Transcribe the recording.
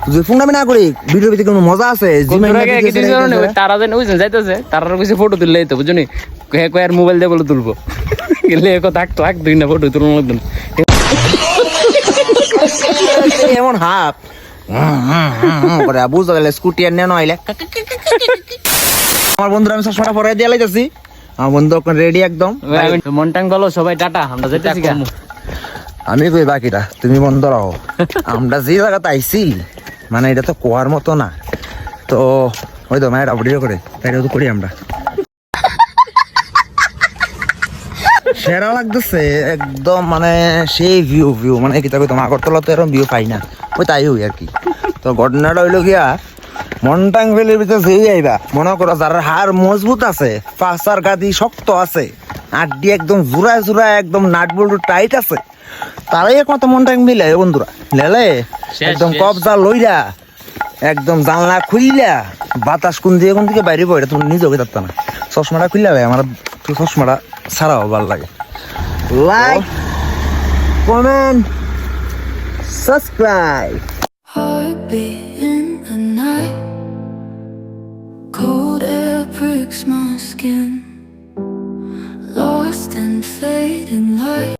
যদি ফোন আমি না করি ভিডিওর ভিতরে কোনো মজা আছে তারা যেন ওই যাইতেছে তারা কিছু ফটো তুললে তো বুঝলি কয়ের মোবাইল দিয়ে বলে তুলবো গেলে থাকতো এক দুই না ফটো তুলবো একদম এমন হাফ করে বুঝতে গেলে স্কুটি আর নেন আইলে আমার বন্ধুরা আমি চশমাটা পরে দিয়ে লাইতেছি আমার বন্ধু রেডি একদম মনটাং বলো সবাই টাটা আমরা যাইতেছি আমি কই বাকিটা তুমি বন্ধ রাখো আমরা যে জায়গাতে আইছি মানে এটা তো কোয়ার মতো না তো ওই তো মায়ের ভিডিও করে তাই তো করি আমরা সেরা লাগতেছে একদম মানে সেই ভিউ মানে কি তবে তোমার আগরতলা তো এরকম ভিউ পাই না ওই তাই হই আর কি তো ঘটনাটা হইলো গিয়া মনটাং ভ্যালির ভিতরে যেই আইবা মনে করো যার হাড় মজবুত আছে পাঁচার গাদি শক্ত আছে আড্ডি একদম জোড়ায় একদম নাট বল্টু টাইট আছে তারাই একমাত্র মনটাং মিলে বন্ধুরা লেলে একদম কবজা লইরা একদম জানলা খুইলা বাতাস কোন দিয়ে কোন দিকে বাইরে পড়ে তুমি নিজেও পারত না চশমাটা খুললে ভাই আমার তো চশমাটা ছাড়াও ভালো লাগে like comment subscribe Heartbeat in the night, cold air pricks my skin, lost in fading light.